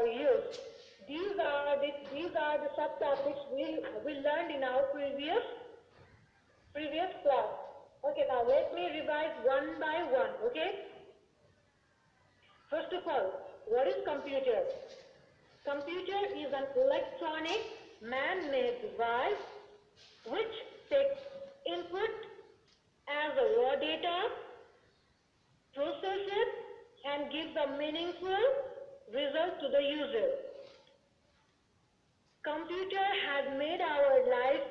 used. These are the subtopics we learned in our previous class. Okay, now let me revise one by one. Okay. First of all, what is computer? Computer is an electronic man-made device which takes input as a raw data, processes it, and gives a meaningful result to the user. Computer has made our life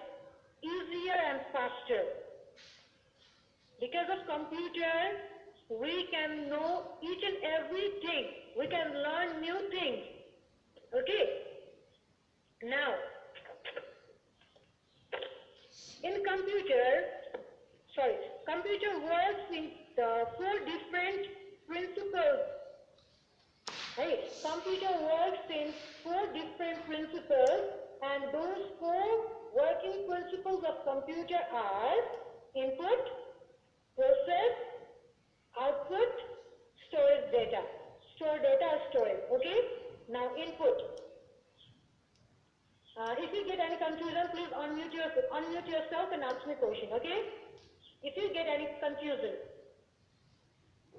easier and faster. Because of computer, we can know each and everything. We can learn new things. Okay? Now, in computer works in four different principles. Right? Computer works in four different principles, and those four working principles of computer are input, process, output, storage data. Store data or storage. Okay? Now input. If you get any confusion, please unmute yourself and ask me a question. Okay? If you get any confusion.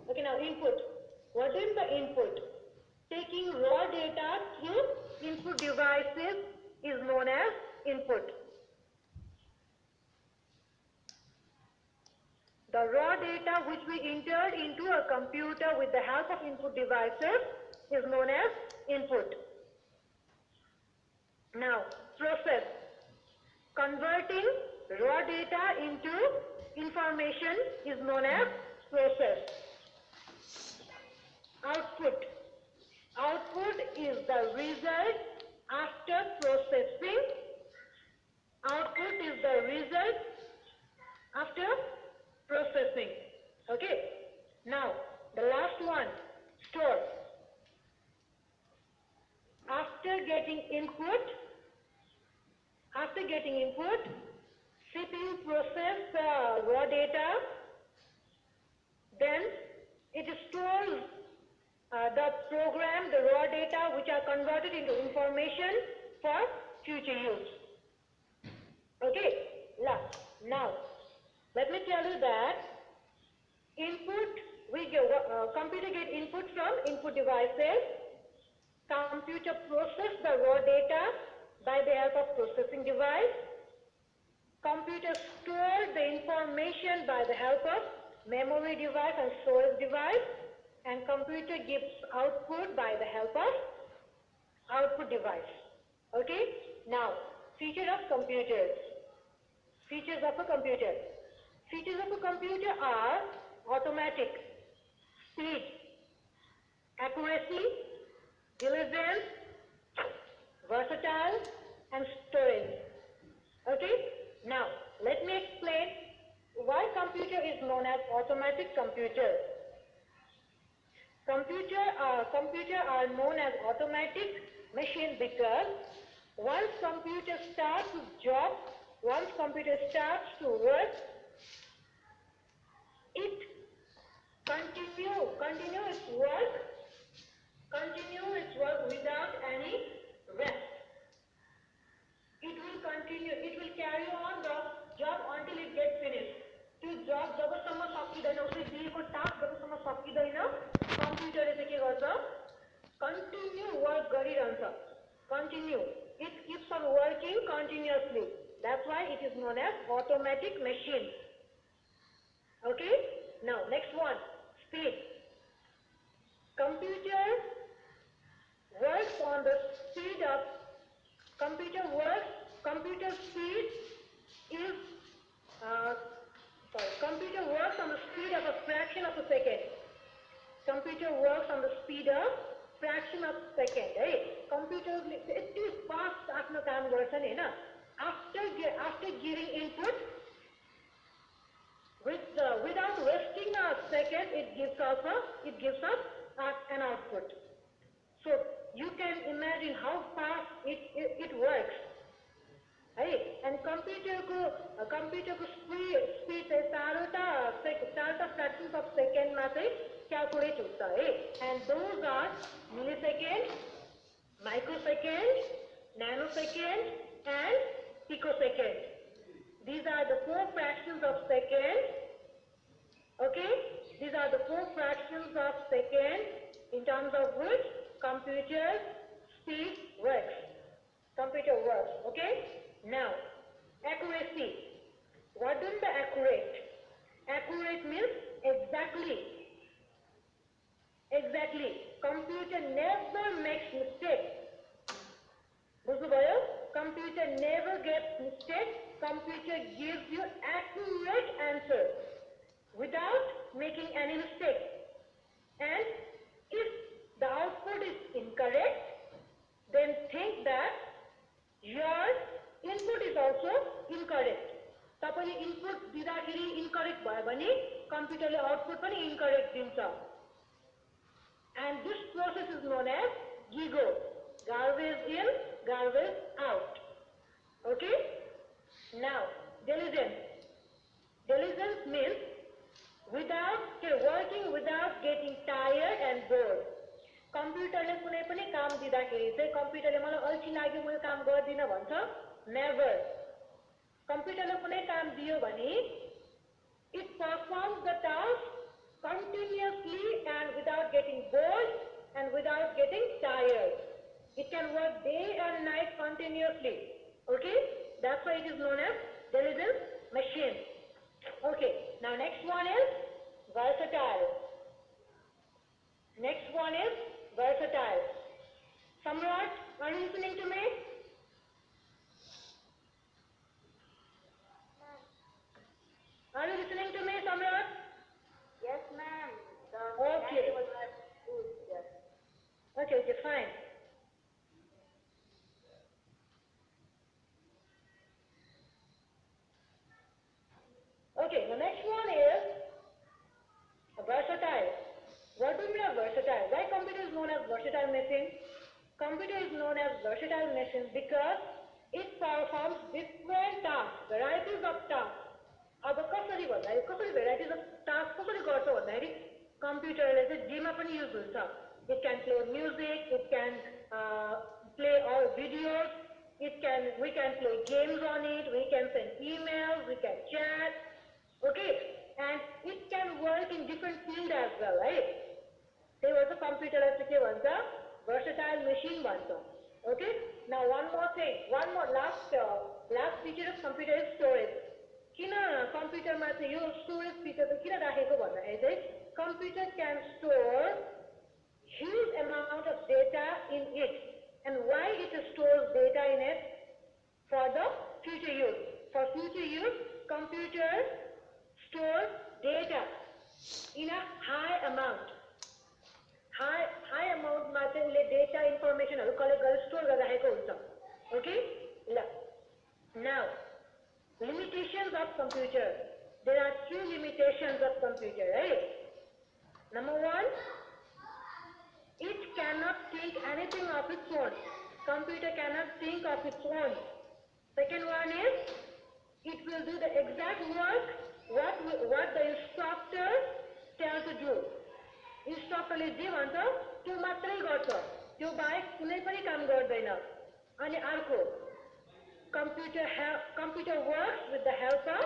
Okay, now input. What is the input? Taking raw data through input devices is known as input. The raw data which we entered into a computer with the help of input devices is known as input. Now, process. Converting raw data into information is known as process. Output. Output is the result after processing. Output is the result after processing. Okay. Now, the last one, store. After getting input, CPU process raw data, then it stores the program, the raw data which are converted into information for future use. Okay, now let me tell you that computer get input from input devices. Computer process the raw data by the help of processing device. Computer store the information by the help of memory device and storage device. And computer gives output by the help of output device. Okay? Now, features of computers. Features of a computer. Features of a computer are automatic, speed, accuracy, diligence, versatile, and storage. Okay? Now, let me explain why computer is known as automatic computer. Computer are known as automatic machine because once computer starts to work, it continue its work without any rest. It will carry on the job until it gets finished. त्यो job जबसम्म सकिदैन, उसले दिएको task जबसम्म सकिदैन, कम्प्युटरले चाहिँ के गर्छ? Continue work गरिरहन्छ. Continue. It keeps on working continuously. That's why it is known as automatic machine. Okay? Now, next one, speed. Computer works on the speed of computer speed is computer works on the speed of a fraction of a second. Computer works on the speed of fraction of a second. Computer Yati fast आफ्नो काम गर्छ नि हैन. After giving input, without wasting a second, it gives us an output. So you can imagine how fast it works. And computer को speed चाहिँ 4 fractions of second मा चाहिँ calculate हुन्छ. And those are millisecond, nanosecond, and picosecond. These are the 4 fractions of second. Okay, these are the 4 fractions of second in terms of which computer speed works. Computer works. Okay. Now, accuracy. What is the accurate? Accurate means exactly. Exactly. Computer never makes mistake. Computer never gets mistake. Computer gives you accurate answer without making any mistake. And if the output is incorrect, then think that your input is also incorrect. तपाईले input दिँदाखेरि incorrect भयो भने कम्प्युटरले output पनि incorrect दिन्छ. And this process is known as GIGO. Garbage in, garbage out. Okay? Now, diligence. Diligence means working without getting tired and bored. कम्प्युटरले कुनै पनि काम दिँदाखेरि चाहिँ कम्प्युटरले मलाई अल्छी लाग्यो म यो काम गर्दिन भन्छ? Never. कम्प्युटरले कुनै काम दियो भने it performs the task continuously and without getting bored and without getting tired. It can work day and night continuously. Okay? That's why it is known as diligence machine. Okay. Now next one is versatile. Next one is versatile. Samrat, are you listening to me? Are you listening to me, Samrat? Yes, ma'am. Okay. Okay, fine. Okay, the next one is versatile. What do you mean versatile? Why computer is known as versatile machine? Computer is known as versatile machine because it performs different tasks, varieties of tasks. अब कसरी भन्दाखेरि कसरी varieties of task कसरी गर्छ भन्दाखेरि कम्प्युटरले चाहिँ जेमा पनि युज हुन्छ. It can play music, it can play all videos, we can play games on it, we can send emails, we can chat, okay, and it can work in different fields as well, right? They also computer as के भन्छ versatile machine भन्छ. Okay, now one more thing, one more last feature of computer is storage. किन कम्प्युटरमा चाहिँ यो storage feature चाहिँ किन राखेको भन्दाखेरि चाहिँ computer can store huge amount of data in it. And why it stores data in it? For the future use. For future use, computer stores data in a high amount. High amount मा चाहिँ उसले data information हरु collect गरेर store गरिराखेको हुन्छ. Okay? Now, limitations of computer. There are 3 limitations of computer, right? Number 1, it cannot think anything of its own. Computer cannot think of its own. Second one is, it will do the exact work what the instructor tells to do. Instructor ले जे भन्छ त्यो मात्रै गर्छ. त्यो बाहेक कुनै पनि काम गर्दैन. अनि अर्को computer works with the help of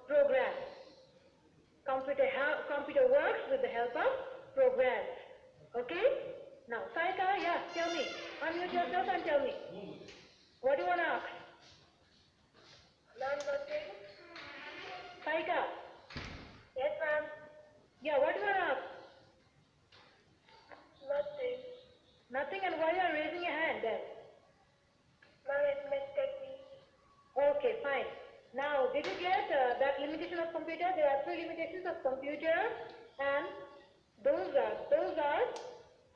programs. Computer works with the help of programs. Okay? Now, Saika, yeah, tell me. Unmute yourself and tell me. What do you want to ask? Learn nothing. Saika. Yes, ma'am. Yeah, what do you want to ask? Nothing. Nothing, and why you are raising your hand then? Ma'am, it may take me. Okay, fine. Now, did you get that limitation of computer? There are 3 limitations of computer, and those are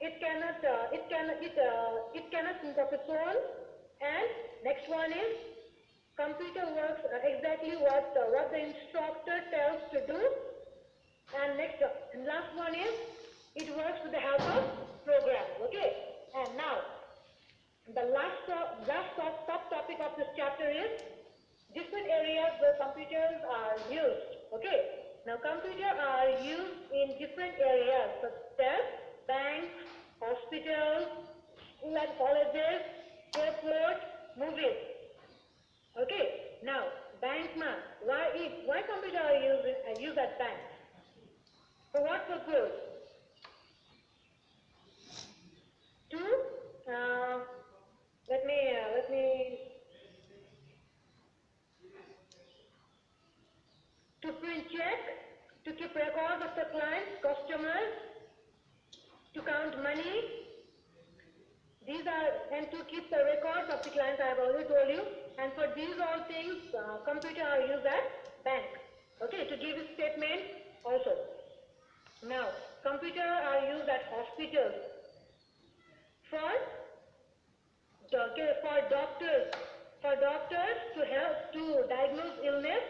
it cannot think of its own. And next one is computer works exactly what the instructor tells to do. And last one is it works with the help of program. Okay. And now the last subtopic of this chapter is different areas where computers are used. Okay. Now computers are used in different areas such as banks, hospitals, school and colleges, airports, movies. Okay. Now, bank ma. Why computer are used at bank? For what purpose? To let me to print check, to keep records of the clients, customers, to count money. These are, and to keep the records of the clients, I have already told you. And for these all things, computer are used at bank. Okay, to give statement also. Now, computer are used at hospitals for doctors to help to diagnose illness.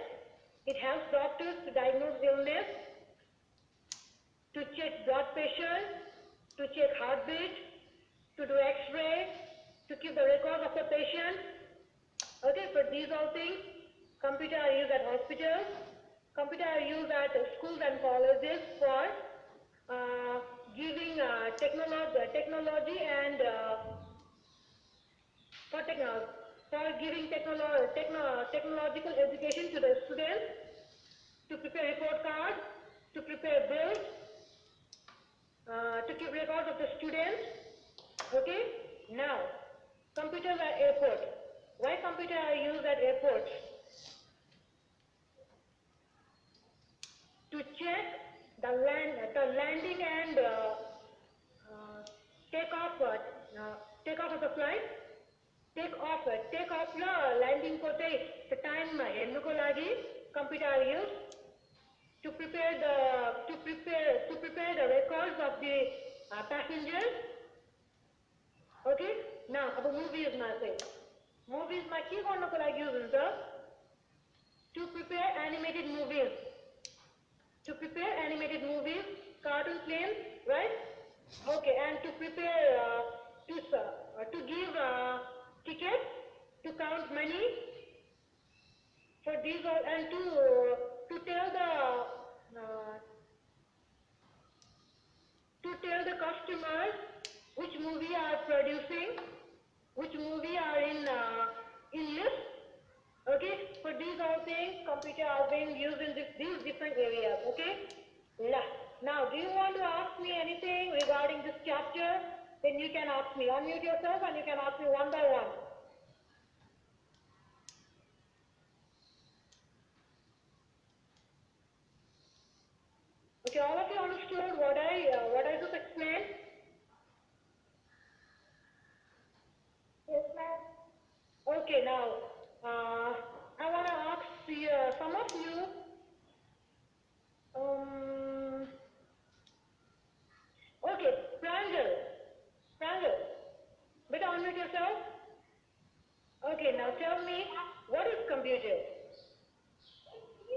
It helps doctors to diagnose illness, to check blood pressure, to check heartbeat, to do X-ray, to keep the records of the patient. Okay, for these all things, computer are used at hospitals. Computer are used at schools and colleges for giving technology and for giving technological education to the students, to prepare report cards, to prepare bills, to keep records of the students. Okay. Now, computers at airport. Why computers are used at airports? To check the landing and take off of the flight. Take off the landing ko the time हेर्नुको लागि computer are used to prepare the records of the passengers. Okay. Now, अब movies मा चाहिँ movies मा के गर्नको लागि use हुन्छ? To prepare animated movies. To prepare animated movies, cartoon films, right? Okay, and to prepare to give tickets, to count money for these all, and to tell the customers which movie are producing, which movie are in list. Okay, for these all things, computer are being used in these different areas. Okay. Now, do you want to ask me anything regarding this chapter? Then you can ask me. Unmute yourself and you can ask me one by one. Okay, all of you understood what I just explained? Yes, ma'am. Okay, now I want to ask some of you. Okay, Pranjal, better unmute yourself. Okay, now tell me, what is computer?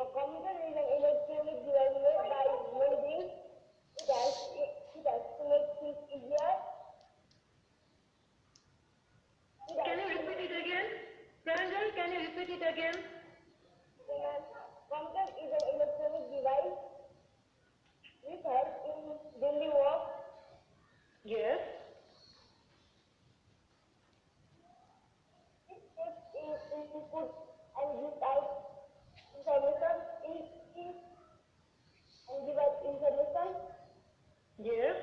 A computer is an electronic device made by moving. It has to make things easier. Can you repeat it again? Pranjal, can you repeat it again? Computer is an electronic device which helps in daily work. Yes. It takes in input and gives out information. And give out information. Yes.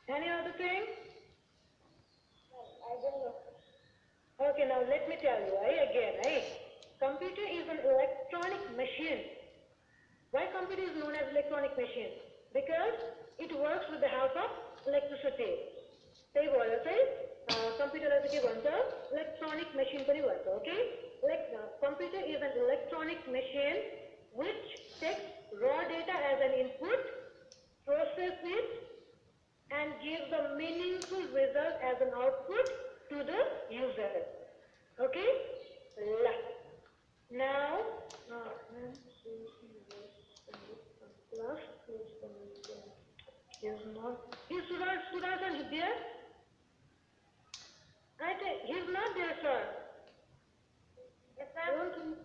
Any other thing? I don't know. Okay, now let me tell you, again. Computer is an electronic machine. Why computer is known as electronic machine? Because it works with the help of electricity. त्यही भएर चाहिँ कम्प्युटरलाई चाहिँ के भन्छ? Electronic machine पनि भन्छ. Okay? Computer is an electronic machine which takes raw data as an input, processes it, and gives a meaningful result as an output to the user. Okay? Now, is Sudarshan there? He's not there, sir. Yes, ma'am.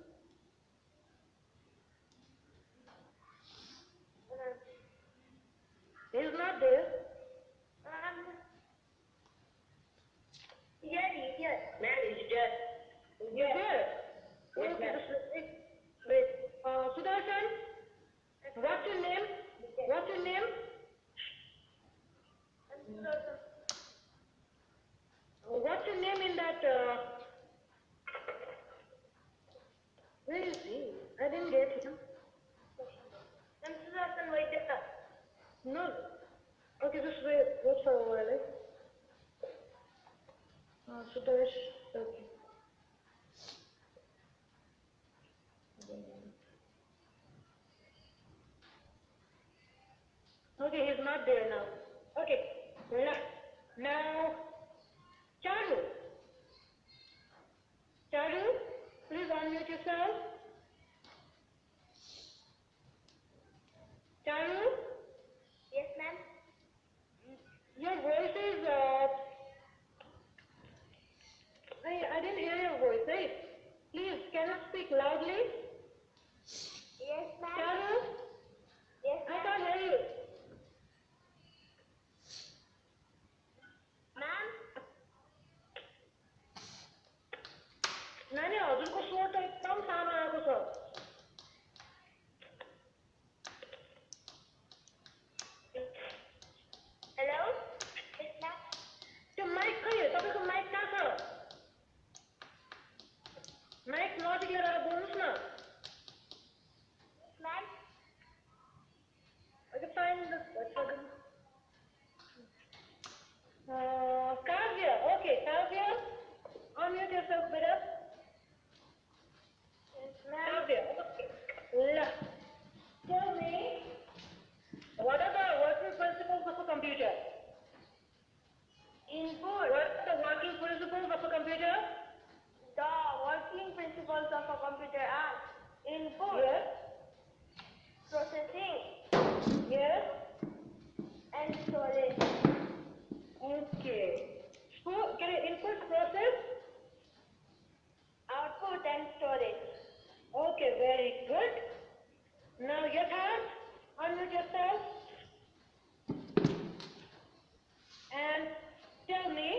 wait for a while. Sudash, okay. Okay, he's not there now. Okay, now, Charu. Charu, please unmute yourself. Charu, Yes, ma'am. your voice is, I didn't hear your voice, right? Please, can you speak loudly? Yes, ma'am. Charu, Yes, I ma'am. can't hear you. Ma'am. नानी हजुरको स्वर त एकदम सानो आएको छ Hello. Yes, ma'am. त्यो mic खै तपाईको माइक कहाँ छ माइक नजिक लिएर आएर बोल्नुस् न Yes, ma'am. Okay, fine. Kavya, okay, Kavya, unmute yourself, beta. Yes, ma'am. Kavya, okay. Tell me, what are the working principles of a computer? Input. What are the working principles of a computer? The working principles of a computer are input, Yes, processing, yes, and storage. okay. So, can you input process? Output and storage. Okay, very good. Now, Yatharth, unmute yourself. And tell me,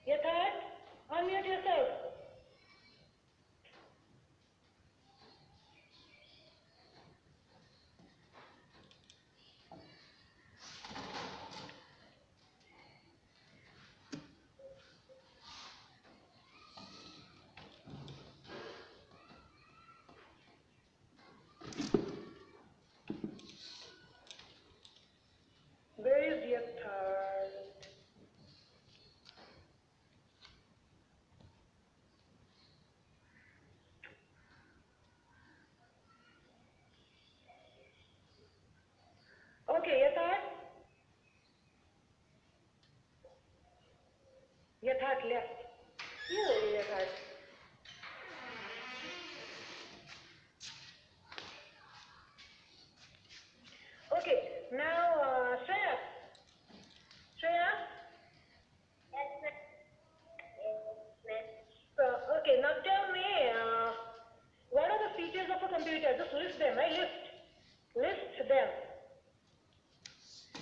Yatharth, unmute yourself. Where is Yatharth? Okay, Yatharth. Yatharth left. Here, Yatharth. Okay, now Shreya. Shreya? Yes, ma'am. Yes, Okay, now tell me, what are the features of a computer? Just list them, right? List them.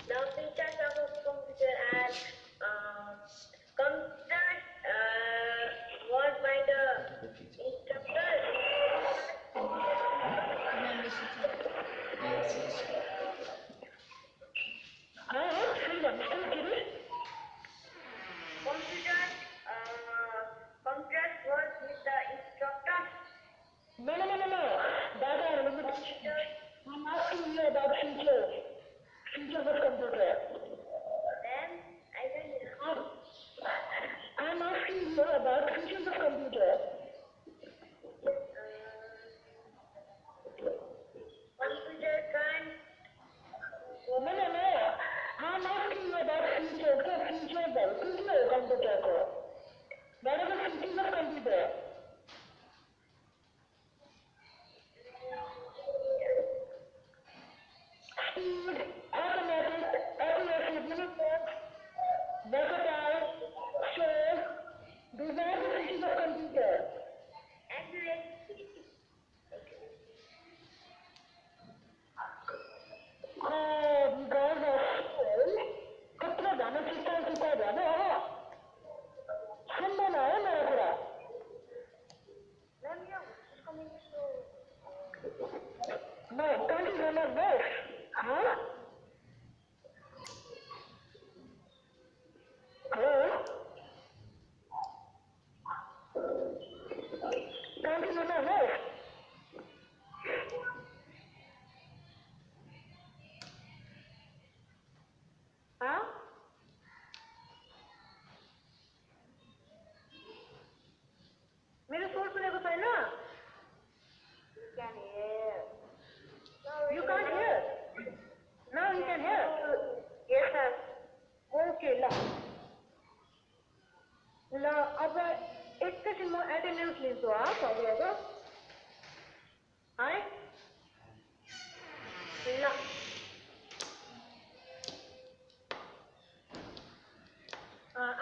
The features of a computer are computers work by the instructor. Computers work with the instructor. No. Dada, I'm asking you about features. Features of computer. Then I will I'm asking you about features of computer. computer can No. I'm asking you about features. Features of computer. What are the features of computer? Speed, automatic, accuracy, uniform, versatile, sure. These are the features of computer. accuracy. Because of कत्रो धन system system धन हो सुन्दैन है मेरो कुरा Ma'am, your voice is coming so. No, don't you remember this? Huh? Hello? Don't you remember this? Okay ल ल अब एकैछिन म एटेन्डेन्स लिन्छु सबैको है ल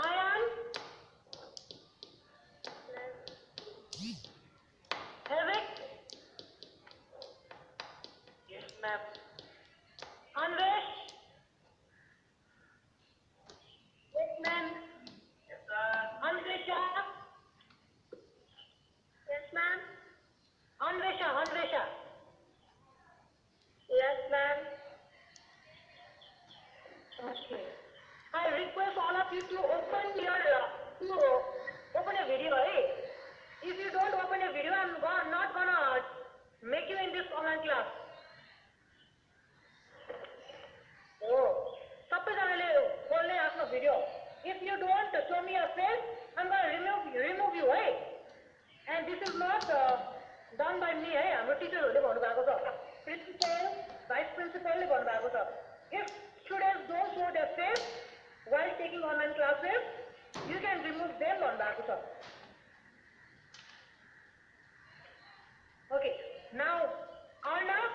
Ayaan Eric yes ma'am Anvesh yes ma'am yes sir Anvesha yes ma'am Anvesha yes ma'am okay I request all of you to open open a video if you don't open a video I'm not gonna make you in this online class oh सबैजनाले खोल्ने आफ्नो video if you don't show me your face I'm gonna remove you and this is not done by me हाम्रो टिचरहरूले भन्नुभएको छ principal vice प्रिन्सिपलले भन्नुभएको छ if students don't show their face while taking online classes you can remove them भन्नुभएको छ okay now Arnav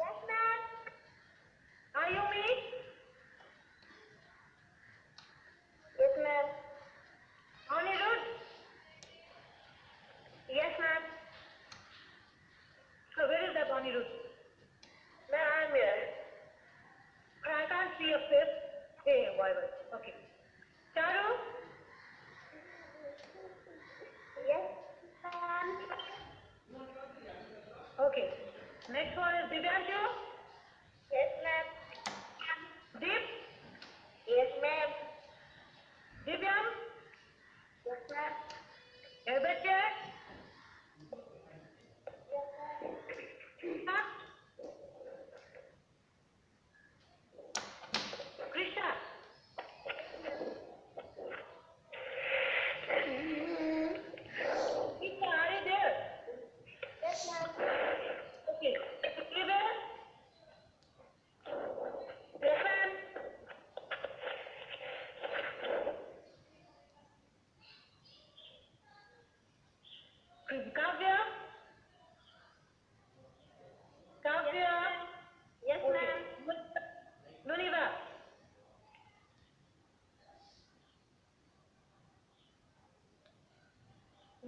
yes ma'am Ayumi yes ma'am Anirudh yes ma'am so where is that Anirudh ma'am I am here I can't see your face hey why okay Charu yes ma'am okay next one is Divyanshu yes ma'am Deep yes ma'am Divyam yes ma'am Herbert yes ma'am Krishna Krishna are you there yes ma'am okay Trivia yes ma'am Kavya yes ma'am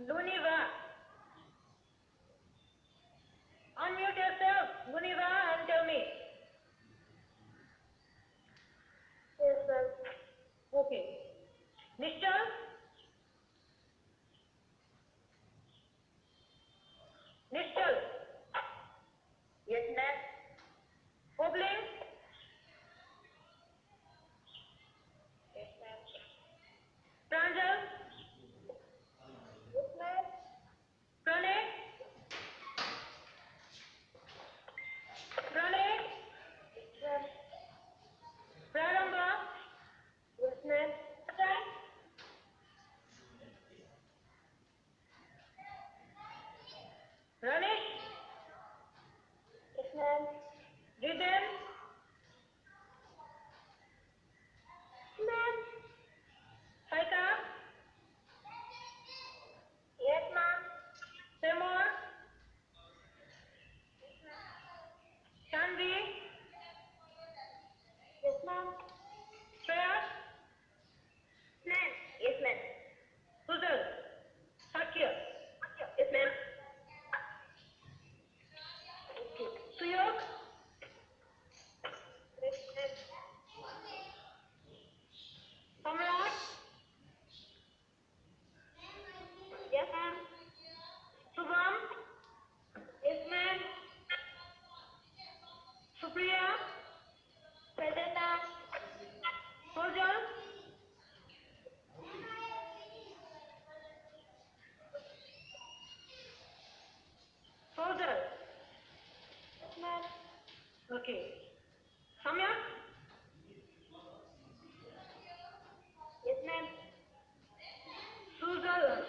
Nuniva unmute yourself Nuniva and tell me yes sir okay Nishchal yes ma'am Obling yes ma'am Pranjal yes ma'am Pranay yes ma'am Prarambha yes ma'am Ramesh yes ma'am Jiten ma'am Saika yes ma'am Semor Shanvi yes ma'am Shreya ma'am yes ma'am Sujal Sakya yes ma'am okay Suyog yes ma'am Samrat yes ma'am Subham yes ma'am Supriya present ma'am Sojal yes ma'am okay Samyak yes ma'am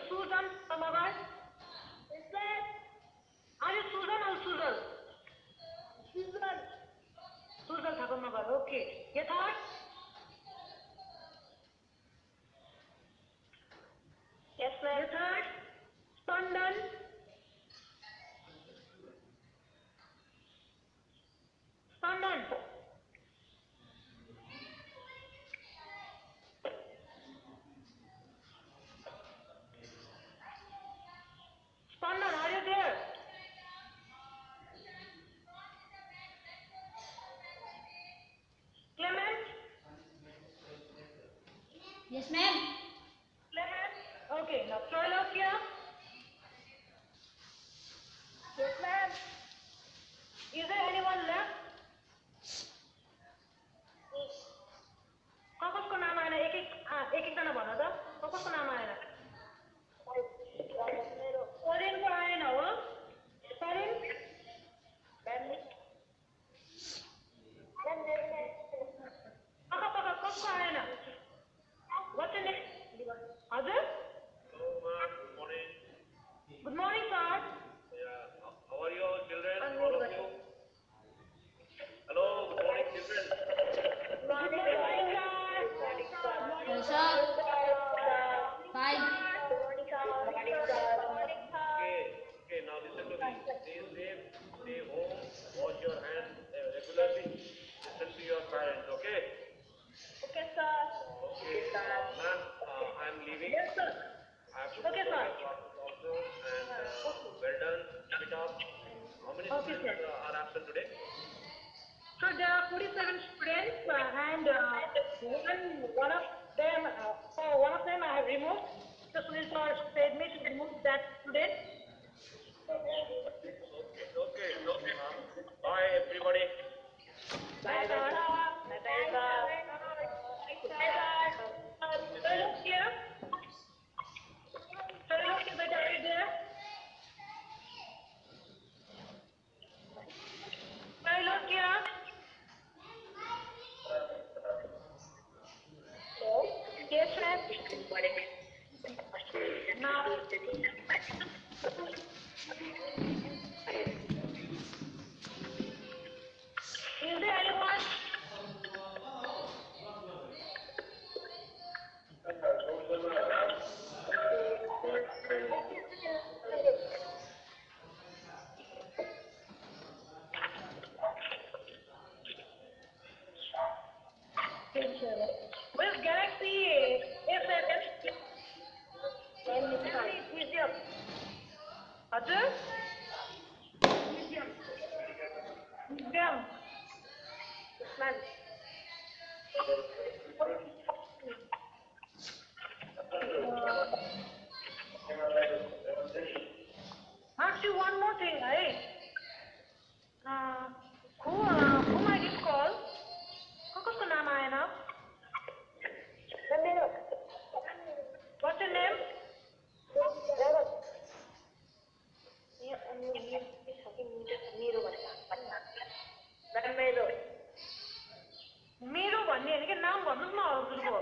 Susan Samavar yes ma'am are you Susan or Sujal Sujal Thakur Magar okay Yes, ma'am. Okay, now Trailokia. Yes, ma'am. Is there anyone left? कसको नाम आएन एक जना भन त कसको नाम आएन सरिनको आएन हो सरिन कसको आएन What's your name? हजुर Good morning, sir. Yeah. How are you, children? All of you? Hello. Good morning, children. Good morning, sir. Yes, sir. Fine. Okay. Now listen to me. Stay safe. Stay home. Wash your hands regularly. Listen to your parents. Okay. Okay, sir. Okay. Ma'am, I'm leaving. Yes, sir. I have to Okay, go to sir. my classes also. And well done. Keep it up. How many Okay, students sir. are absent today? So there are 47 students and one of them, I have removed. So Sunil sir said me to remove that student. Okay. Bye, everybody. Bye, sir. Trailokia. Trailokia, beta, are you there? Trailokia. Yes, ma'am. Now. Is there anyone? Where's Galaxy S7? Museum. हजुर? Museum. Ma'am. Ask you one more thing, right? Whom I did call? कसको नाम आएन? What's your name? मेरो भन्ने होइन कि नाम भन्नुहोस् न हजुरको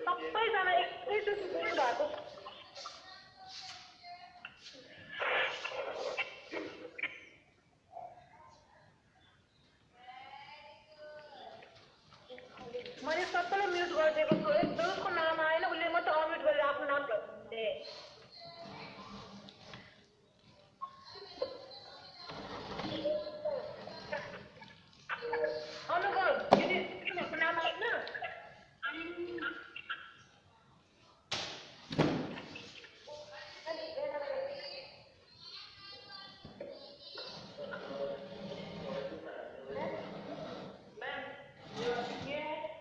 सबैजना एकैचोटि बोल्नु भएको मैले सबैलाई म्युट गरिदिएको छु जसको नाम आएन उसले मात्रै अनम्युट गरेर आफ्नो नाम भन्ने अनुभव तिमीहरूको नाम आएन Yes.